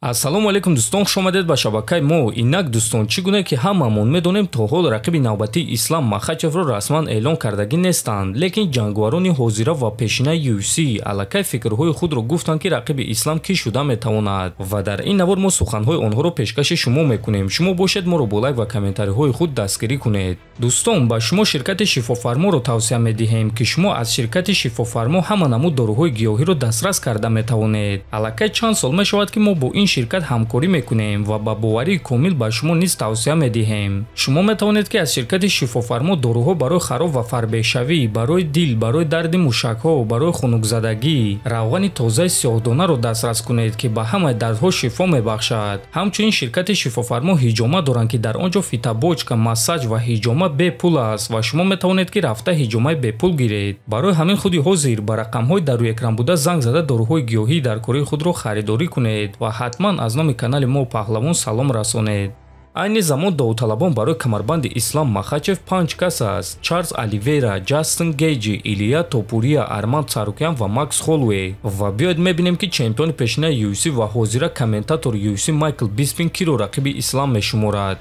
ассалому алайкум дӯстон, хуш омадед ба шабакаи мо. Инак дӯстон, чӣ гуна ки ҳамамон медонем то ҳол рақиби навбатии Ислам Махачевро расман эълон кардагӣ нестанд, лекин ҷангварони ҳозира ва пешинаи UFC аллакай фикрҳои худро гуфтанд ки рақиби Ислам кӣ шуда метавонад ва дар ин навор мо суханҳои онҳоро пешкаши шумо мекунем. Шумо бошед моро бо лайк ва комментариҳои худ дастгирӣ кунед. дӯстон, ба шумо ширкати шифофарморо тавсия медиҳем ки шумо аз ширкати шифофармо ҳама намуд дороҳои гиёҳиро дастрас карда метавонед. аллакай чанд сол мешавад ки мо бо ин ширкат ҳамкорӣ мекунем ва ба боварии комил ба шумо низ тавсия медиҳем. шумо метавонед ки аз ширкати шифофармо дороҳо барои хароб ва фарбешавӣ, барои дил, барои дарди мушакҳо, барои хунукзадагӣ, равғани тозаи сиёҳдонаро дастрас кунед ки ба ҳамаи дардҳо шифо мебахшад. ҳамчунин ширкати шифофармо ҳиҷома доранд ки дар он ҷо фитобочка, массаҷ ва ҳиҷома бепул аст ва шумо метавонед ки рафта ҳиҷомаи бепул гиред. барои ҳамин худи ҳозир ба рақамҳои дар рӯи экран буда занг зада дороҳои гиёҳии дар кории худро харидорӣ кунед ва ҳатман аз номи канали мо паҳлавон салом расонед. айни замон довталабон барои камарбанди Ислам Махачев 5 кас аст: Чарлз Оливейра, Ҷастин Гейҷи, Илия Топурия, Арманд Царукян ва Макс Холлоуэй. ва биёед мебинем ки чемпиони пешинаи UFC ва ҳозира комментатори UFC Майкл Биспин киро рақиби Ислам мешуморад.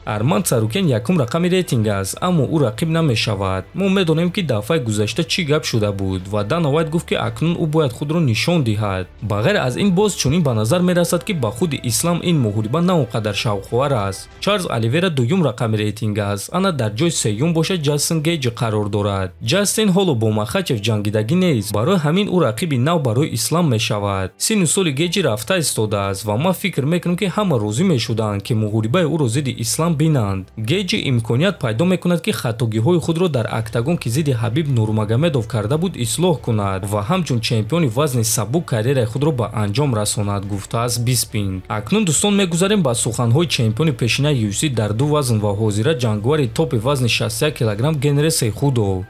Арманд Царукян якум рақами рейтинг аст, аммо ӯ рақиб намешавад. мо медонем ки дафъаи гузашта чӣ гап шуда буд ва Дана Вайт гуфт ки акнун ӯ бояд худро нишон диҳад. ба ғайр аз ин боз чунин ба назар мерасад ки ба худи Ислам ин муҳориба на он қадар шавқовар аст. Чарлз Оливейра дуюм рақами рейтинг аст, ана дар ҷои сеюм бошад Ҷастин Гейҷи қарор дорад. Ҷастин ҳоло бо Махачев ҷангидагӣ нест, барои ҳамин ӯ рақиби нав барои Ислам мешавад. сину соли Гейҷи рафта истодааст ва ман фикр мекунам ки ҳама розӣ мешуданд ки муҳорибаи ӯро зидди Ислам бинанд. Гейҷи имконият пайдо мекунад ки хатогиҳои худро дар октагон ки зидди Ҳабиб Нурмагомедов карда буд ислоҳ кунад ва ҳамчун чемпиони вазни сабук карьераи худро ба анҷом расонад, гуфтааст Биспин. акнун дӯстон, мегузарем ба суханҳои чемпиони пешинаи UFC дар ду вазн ва ҳозира ҷангвари топи вазни 61 кг Генри Сейхудов.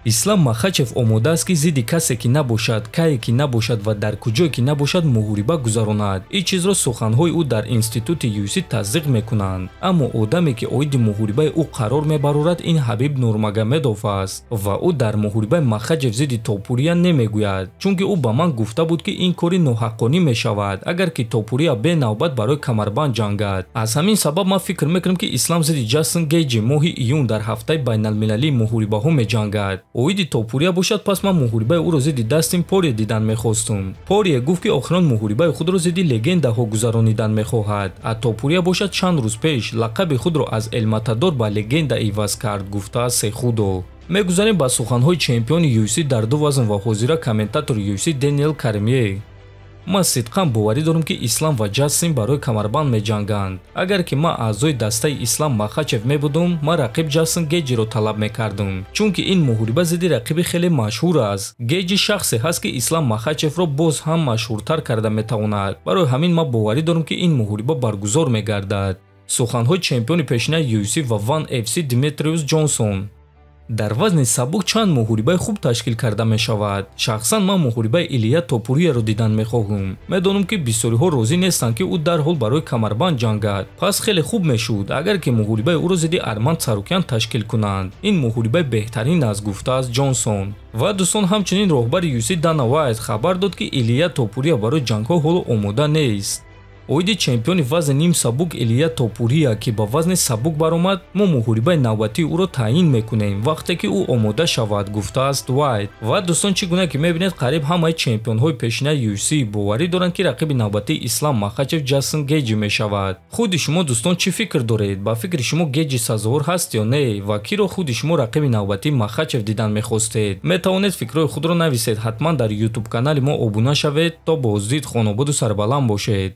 Ислам Махачев омодааст ки зидди касе ки набошад, кае ки набошад ва дар куҷое ки набошад муҳориба гузаронад. ин чизро суханҳои ӯ дар институти UFC тасдиқ мекунанд. аммо одаме ки оиди муҳорибаи ӯ қарор мебарорад ин Ҳабиб Нурмагомедов аст ва ӯ дар муҳорибаи Махачев зидди Топурия намегӯяд, чунки ӯ ба ман гуфта буд ки ин кори ноҳаққонӣ мешавад агар ки Топурия бенавбат барои камарбанд ҷангад. аз ҳамин сабаб ман фикр мекунам ки Ислам зидди Ҷастин Гейҷи моҳи июн дар ҳафтаи байналмилалии муҳорибаҳо меҷангад. оиди Топурия бошад, пас ман муҳорибаи ӯро зидди Дастин Порие дидан мехостум. Порие гуфт ки охирон муҳорибаи худро зидди легендаҳо гузаронидан мехоҳад. а Топурия бошад чанд рӯз пеш лақаби худро аз Элматадор ба легенда иваз кард, гуфтааст Сейхудов. мегузарем ба суханҳои чемпиони UFC дар ду вазн ва ҳозира комментатори UFC Дэниел Кармие. ман сидқан боварӣ дорам ки Ислам ва Ҷастин барои камарбанд меҷанганд. агар ки ман аъзои дастаи Ислам Махачев мебудум, ман рақиб Ҷастин Гейҷиро талаб мекардам, чунки ин муҳориба зидди рақиби хеле машҳур аст. Гейҷи шахсе ҳаст ки Ислам Махачевро боз ҳам машҳуртар карда метавонад. барои ҳамин ман боварӣ дорам ки ин муҳориба баргузор мегардад. суханҳои чемпиони пешинаи UFC ва ONE FC Димитриус Ҷонсон. дар вазни сабук чанд муҳорибаи хуб ташкил карда мешавад. шахсан ман муҳорибаи Илия Топурияро дидан мехоҳам. медонам ки бисёриҳо розӣ нестанд ки ӯ дарҳол барои камарбанд ҷангад. пас хеле хуб мешуд агар ки муҳорибаи ӯро зидди Арманд Царукян ташкил кунанд. ин муҳорибаи беҳтарин аст, гуфтааст Ҷонсон. ва дӯстон, ҳамчунин роҳбари UFC Дана Вайт хабар дод ки Илия Топурия барои ҷангҳо ҳоло омода нест. оиди чемпиони вазни ним сабук Илия Топурия ки ба вазни сабук баромад, мо муҳорибаи навбатии ӯро таъин мекунем вақте ки ӯ омода шавад, гуфтааст Вайт. ва дӯстон, чӣ гуна ки мебинед қариб ҳамаи чемпионҳои пешинаи UFC боварӣ доранд ки рақиби навбатии Ислам Махачев Ҷастин Гейҷи мешавад. худи шумо дӯстон чӣ фикр доред? ба фикри шумо Гейҷи сазовор ҳаст ё не? ва киро худи шумо рақиби навбатии Махачев дидан мехостед? метавонед фикрҳои худро нависед. ҳатман дар YouTube канали мо обуна шавед. то боздид, хонободу сарбаланд бошед.